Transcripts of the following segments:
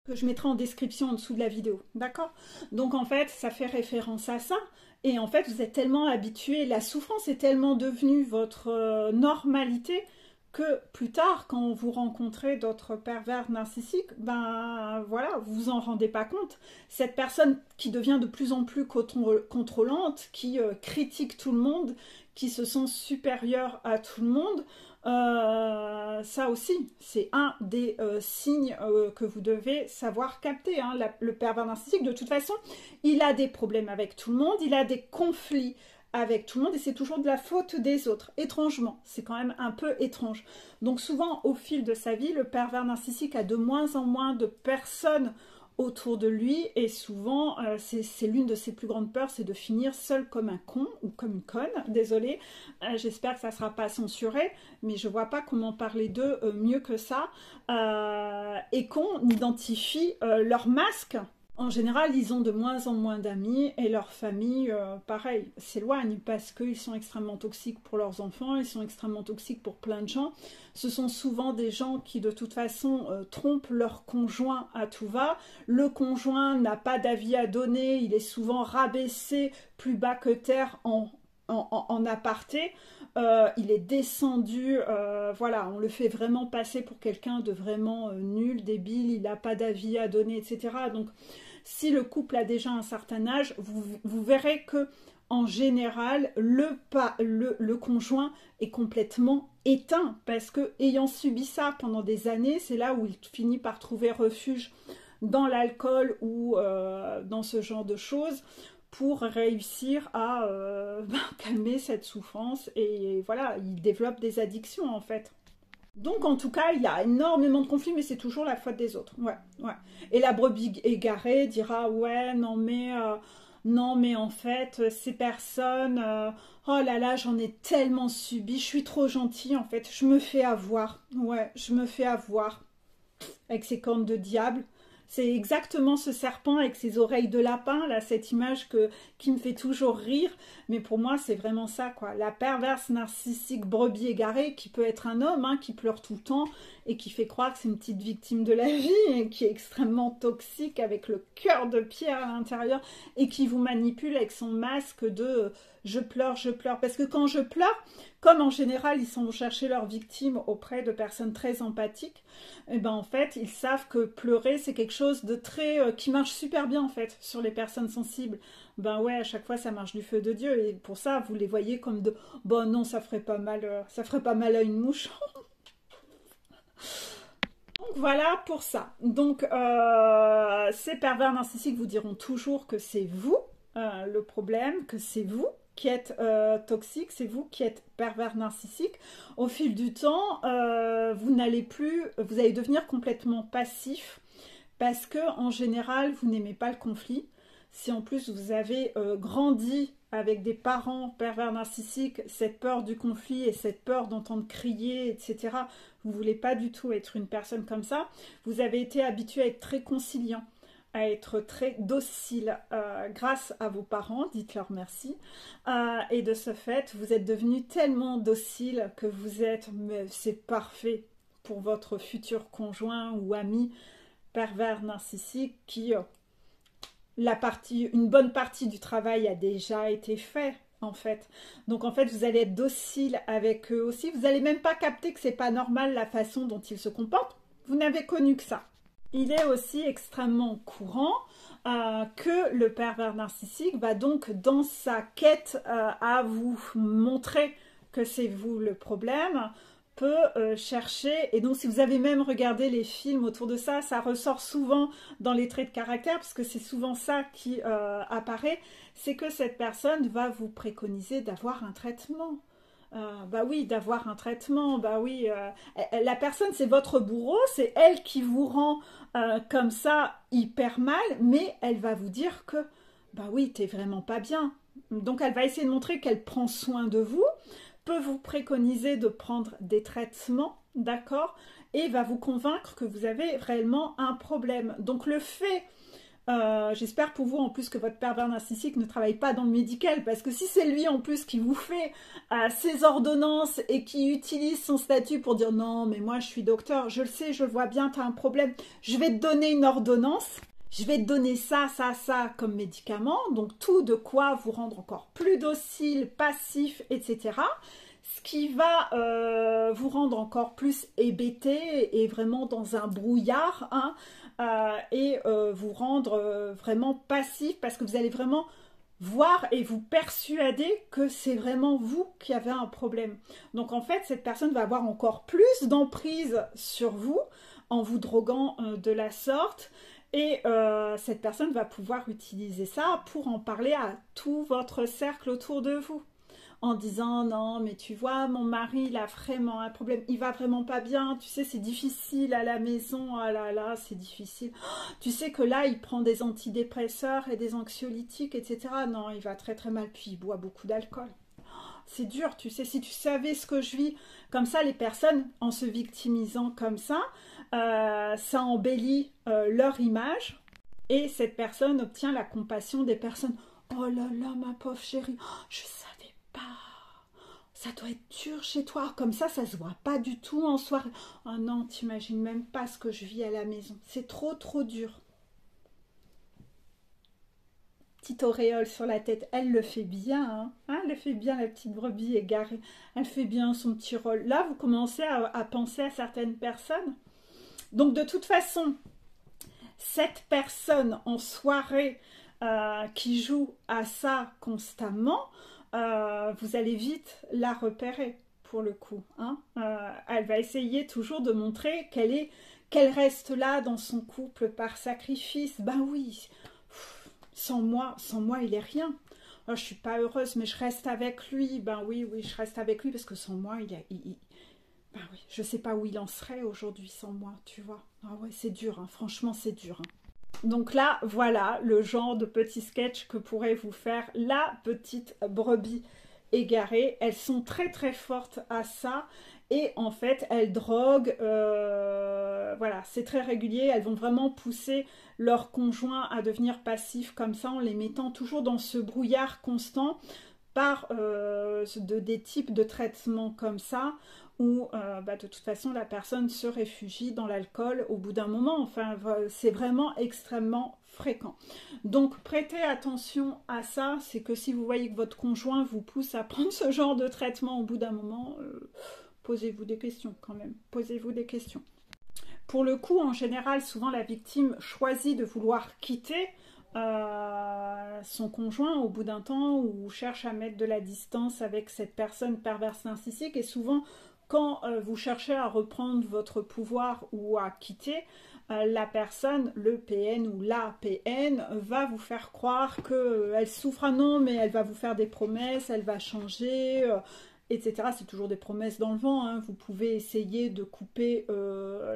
que je mettrai en description en dessous de la vidéo, d'accord? Donc en fait, ça fait référence à ça. Et en fait, vous êtes tellement habitué, la souffrance est tellement devenue votre normalité que plus tard, quand vous rencontrez d'autres pervers narcissiques, ben voilà, vous vous en rendez pas compte. Cette personne qui devient de plus en plus contrôlante, qui critique tout le monde, qui se sent supérieure à tout le monde, ça aussi, c'est un des signes que vous devez savoir capter. Hein. Le pervers narcissique, de toute façon, il a des problèmes avec tout le monde, il a des conflits avec tout le monde et c'est toujours de la faute des autres. Étrangement, c'est quand même un peu étrange. Donc souvent, au fil de sa vie, le pervers narcissique a de moins en moins de personnes autour de lui et souvent c'est l'une de ses plus grandes peurs, c'est de finir seul comme un con ou comme une conne, désolée, j'espère que ça ne sera pas censuré, mais je vois pas comment parler d'eux mieux que ça, et qu'on identifie leur masque. En général, ils ont de moins en moins d'amis et leur famille, pareil, s'éloigne parce qu'ils sont extrêmement toxiques pour leurs enfants, ils sont extrêmement toxiques pour plein de gens. Ce sont souvent des gens qui, de toute façon, trompent leur conjoint à tout va. Le conjoint n'a pas d'avis à donner, il est souvent rabaissé plus bas que terre en aparté. Il est descendu, voilà, on le fait vraiment passer pour quelqu'un de vraiment nul, débile, il n'a pas d'avis à donner, etc. Donc, si le couple a déjà un certain âge, vous verrez que en général, le conjoint est complètement éteint parce que, ayant subi ça pendant des années, c'est là où il finit par trouver refuge dans l'alcool ou dans ce genre de choses pour réussir à calmer cette souffrance et voilà, il développe des addictions en fait. Donc en tout cas, il y a énormément de conflits, mais c'est toujours la faute des autres. Ouais, ouais. Et la brebis égarée dira ouais, non mais en fait, ces personnes, oh là là, j'en ai tellement subi, je suis trop gentille en fait, je me fais avoir. Ouais, je me fais avoir avec ses cornes de diable. C'est exactement ce serpent avec ses oreilles de lapin, là, cette image qui me fait toujours rire. Mais pour moi, c'est vraiment ça, quoi. La perverse narcissique brebis égarée, qui peut être un homme, hein, qui pleure tout le temps et qui fait croire que c'est une petite victime de la vie et qui est extrêmement toxique avec le cœur de pierre à l'intérieur et qui vous manipule avec son masque de je pleure, je pleure. Parce que quand je pleure, comme en général, ils sont chercher leurs victimes auprès de personnes très empathiques, et ben en fait, ils savent que pleurer, c'est quelque chose de très qui marche super bien en fait sur les personnes sensibles. Ben ouais, à chaque fois, ça marche du feu de Dieu et pour ça, vous les voyez comme de bon non, ça ferait pas mal à une mouche. Donc voilà pour ça. Donc ces pervers narcissiques vous diront toujours que c'est vous le problème, que c'est vous qui êtes toxique, c'est vous qui êtes pervers narcissique. Au fil du temps, vous n'allez plus, vous allez devenir complètement passif parce que en général, vous n'aimez pas le conflit. Si en plus vous avez grandi avec des parents pervers narcissiques, cette peur du conflit et cette peur d'entendre crier, etc., vous ne voulez pas du tout être une personne comme ça. Vous avez été habitué à être très conciliant, à être très docile grâce à vos parents, dites-leur merci. Et de ce fait, vous êtes devenu tellement docile que vous êtes, mais c'est parfait pour votre futur conjoint ou ami pervers narcissique qui, une bonne partie du travail a déjà été fait. En fait. Donc en fait, vous allez être docile avec eux aussi. Vous n'allez même pas capter que c'est pas normal la façon dont ils se comportent. Vous n'avez connu que ça. Il est aussi extrêmement courant que le pervers narcissique va donc dans sa quête à vous montrer que c'est vous le problème, peut chercher, et donc si vous avez même regardé les films autour de ça, ça ressort souvent dans les traits de caractère, parce que c'est souvent ça qui apparaît, c'est que cette personne va vous préconiser d'avoir un traitement. Bah oui, d'avoir un traitement, bah oui, la personne c'est votre bourreau, c'est elle qui vous rend comme ça hyper mal, mais elle va vous dire que bah oui, t'es vraiment pas bien. Donc elle va essayer de montrer qu'elle prend soin de vous, peut vous préconiser de prendre des traitements, d'accord, et va vous convaincre que vous avez réellement un problème. Donc le fait J'espère pour vous en plus que votre pervers narcissique ne travaille pas dans le médical, parce que si c'est lui en plus qui vous fait ses ordonnances et qui utilise son statut pour dire non mais moi je suis docteur, je le sais, je le vois bien, tu as un problème, je vais te donner une ordonnance, je vais te donner ça, ça, ça comme médicament, donc tout de quoi vous rendre encore plus docile, passif, etc. Ce qui va vous rendre encore plus hébété et vraiment dans un brouillard, hein, et vous rendre vraiment passif, parce que vous allez vraiment voir et vous persuader que c'est vraiment vous qui avez un problème. Donc en fait, cette personne va avoir encore plus d'emprise sur vous en vous droguant de la sorte, et cette personne va pouvoir utiliser ça pour en parler à tout votre cercle autour de vous, en disant non mais tu vois mon mari il a vraiment un problème, il va vraiment pas bien, tu sais c'est difficile à la maison, ah là là c'est difficile, tu sais que là il prend des antidépresseurs et des anxiolytiques etc, non il va très très mal, puis il boit beaucoup d'alcool, c'est dur, tu sais, si tu savais ce que je vis. Comme ça les personnes en se victimisant comme ça embellit leur image, et cette personne obtient la compassion des personnes. Oh là là ma pauvre chérie, oh, je savais pas, ça doit être dur chez toi, comme ça se voit pas du tout en soirée. Oh non, t'imagines même pas ce que je vis à la maison, c'est trop trop dur. Petite auréole sur la tête, elle le fait bien, hein, elle le fait bien la petite brebis égarée, elle fait bien son petit rôle. Là vous commencez à penser à certaines personnes. Donc de toute façon, cette personne en soirée qui joue à ça constamment, vous allez vite la repérer pour le coup, hein. Elle va essayer toujours de montrer qu'elle reste là dans son couple par sacrifice. Ben oui, sans moi il est rien. Oh, je suis pas heureuse mais je reste avec lui. Ben oui je reste avec lui parce que sans moi ben oui, je sais pas où il en serait aujourd'hui sans moi, tu vois. Ah ouais, c'est dur, hein, franchement c'est dur, hein. Donc là, voilà le genre de petit sketch que pourrait vous faire la petite brebis égarée. Elles sont très très fortes à ça, et en fait elles droguent, voilà, c'est très régulier. Elles vont vraiment pousser leur conjoint à devenir passif comme ça, en les mettant toujours dans ce brouillard constant par des types de traitements comme ça, où de toute façon la personne se réfugie dans l'alcool au bout d'un moment. Enfin, c'est vraiment extrêmement fréquent. Donc prêtez attention à ça, c'est que si vous voyez que votre conjoint vous pousse à prendre ce genre de traitement au bout d'un moment, posez-vous des questions quand même, posez-vous des questions. Pour le coup, en général, souvent la victime choisit de vouloir quitter son conjoint au bout d'un temps, ou cherche à mettre de la distance avec cette personne perverse narcissique, et souvent quand vous cherchez à reprendre votre pouvoir ou à quitter, la personne, le PN ou la PN, va vous faire croire qu'elle souffre. Ah non, mais elle va vous faire des promesses, elle va changer, etc. C'est toujours des promesses dans le vent, hein. Vous pouvez essayer de couper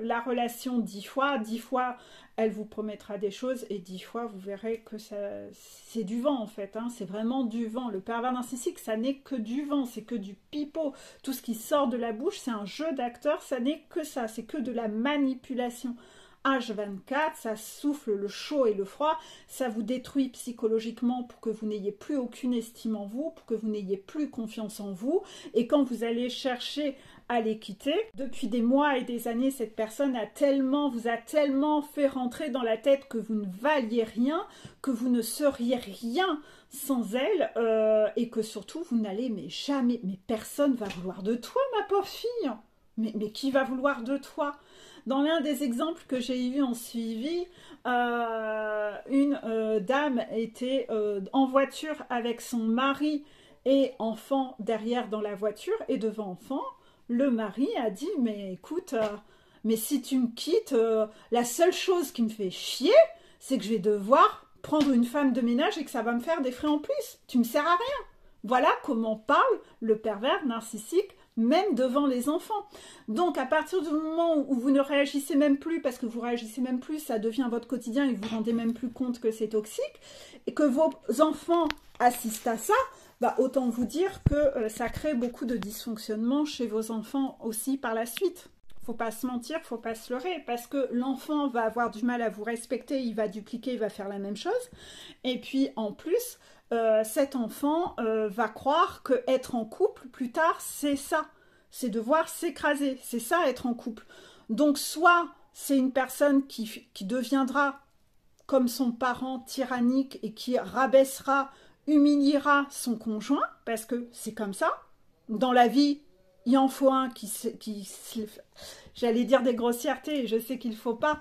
la relation 10 fois. 10 fois, elle vous promettra des choses, et 10 fois, vous verrez que c'est du vent en fait, hein. C'est vraiment du vent. Le pervers narcissique, ça n'est que du vent, c'est que du pipeau. Tout ce qui sort de la bouche, c'est un jeu d'acteur, ça n'est que ça, c'est que de la manipulation. H24, ça souffle le chaud et le froid, ça vous détruit psychologiquement pour que vous n'ayez plus aucune estime en vous, pour que vous n'ayez plus confiance en vous, et quand vous allez chercher à les quitter, depuis des mois et des années, cette personne vous a tellement fait rentrer dans la tête que vous ne valiez rien, que vous ne seriez rien sans elle, et que surtout vous n'allez jamais, mais personne va vouloir de toi, ma pauvre fille, mais qui va vouloir de toi? Dans l'un des exemples que j'ai eu en suivi, une dame était en voiture avec son mari et enfant derrière dans la voiture, et devant enfant, le mari a dit « Mais écoute, mais si tu me quittes, la seule chose qui me fait chier, c'est que je vais devoir prendre une femme de ménage et que ça va me faire des frais en plus. Tu me sers à rien. » Voilà comment parle le pervers narcissique, même devant les enfants. Donc à partir du moment où vous ne réagissez même plus, parce que vous réagissez même plus, ça devient votre quotidien et vous vous rendez même plus compte que c'est toxique, et que vos enfants assistent à ça, bah, autant vous dire que ça crée beaucoup de dysfonctionnement chez vos enfants aussi par la suite. Faut pas se mentir, faut pas se leurrer, parce que l'enfant va avoir du mal à vous respecter, il va dupliquer, il va faire la même chose. Et puis en plus, cet enfant va croire que être en couple plus tard, c'est ça, c'est devoir s'écraser, c'est ça être en couple. Donc soit c'est une personne qui deviendra comme son parent tyrannique et qui rabaissera, humiliera son conjoint, parce que c'est comme ça. Dans la vie, il en faut un j'allais dire des grossièretés, je sais qu'il ne faut pas,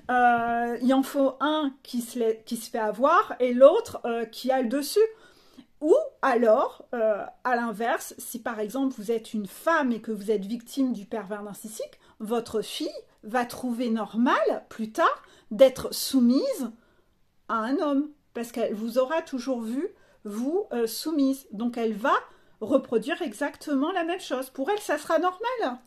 il en faut un qui se fait avoir et l'autre qui a le dessus. Ou alors, à l'inverse, si par exemple vous êtes une femme et que vous êtes victime du pervers narcissique, votre fille va trouver normal, plus tard, d'être soumise à un homme. Parce qu'elle vous aura toujours vu, vous, soumise. Donc elle va reproduire exactement la même chose. Pour elle, ça sera normal.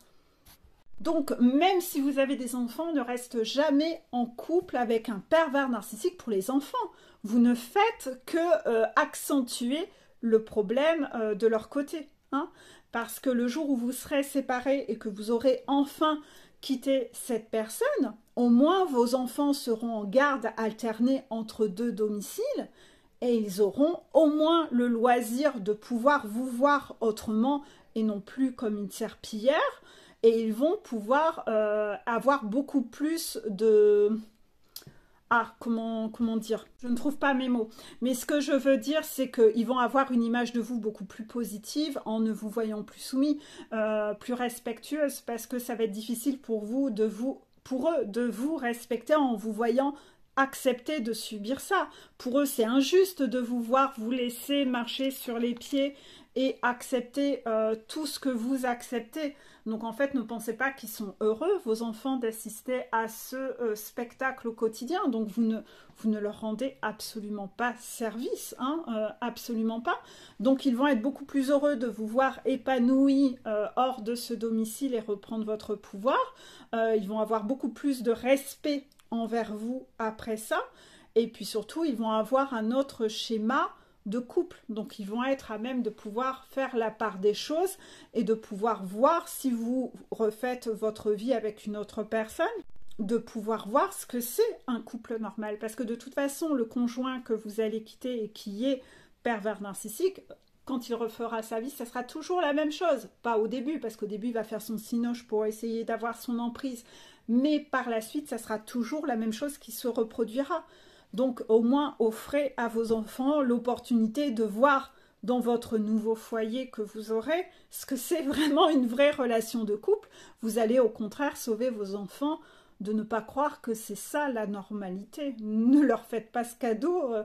Donc, même si vous avez des enfants, ne reste jamais en couple avec un pervers narcissique pour les enfants. Vous ne faites que accentuer le problème de leur côté. Hein, parce que le jour où vous serez séparés et que vous aurez enfin quitté cette personne, au moins vos enfants seront en garde alternée entre deux domiciles et ils auront au moins le loisir de pouvoir vous voir autrement et non plus comme une serpillière. Et ils vont pouvoir avoir beaucoup plus de... Ah, comment dire? Je ne trouve pas mes mots. Mais ce que je veux dire, c'est qu'ils vont avoir une image de vous beaucoup plus positive en ne vous voyant plus soumis, plus respectueuse, parce que ça va être difficile pour eux de vous respecter en vous voyant accepter de subir ça. Pour eux, c'est injuste de vous voir vous laisser marcher sur les pieds et accepter tout ce que vous acceptez. Donc en fait, ne pensez pas qu'ils sont heureux, vos enfants, d'assister à ce spectacle au quotidien. Donc vous ne leur rendez absolument pas service, hein, absolument pas. Donc ils vont être beaucoup plus heureux de vous voir épanouis hors de ce domicile et reprendre votre pouvoir. Ils vont avoir beaucoup plus de respect envers vous après ça. Et puis surtout, ils vont avoir un autre schéma de couple. Donc ils vont être à même de pouvoir faire la part des choses et de pouvoir voir si vous refaites votre vie avec une autre personne, de pouvoir voir ce que c'est un couple normal. Parce que de toute façon, le conjoint que vous allez quitter et qui est pervers narcissique, quand il refera sa vie, ça sera toujours la même chose. Pas au début, parce qu'au début, il va faire son cinoche pour essayer d'avoir son emprise. Mais par la suite, ça sera toujours la même chose qui se reproduira. Donc au moins offrez à vos enfants l'opportunité de voir dans votre nouveau foyer que vous aurez ce que c'est vraiment une vraie relation de couple. Vous allez au contraire sauver vos enfants de ne pas croire que c'est ça la normalité. Ne leur faites pas ce cadeau, hein,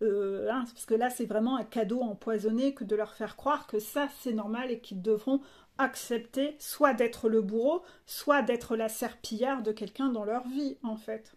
parce que là c'est vraiment un cadeau empoisonné que de leur faire croire que ça c'est normal et qu'ils devront accepter soit d'être le bourreau, soit d'être la serpillière de quelqu'un dans leur vie en fait.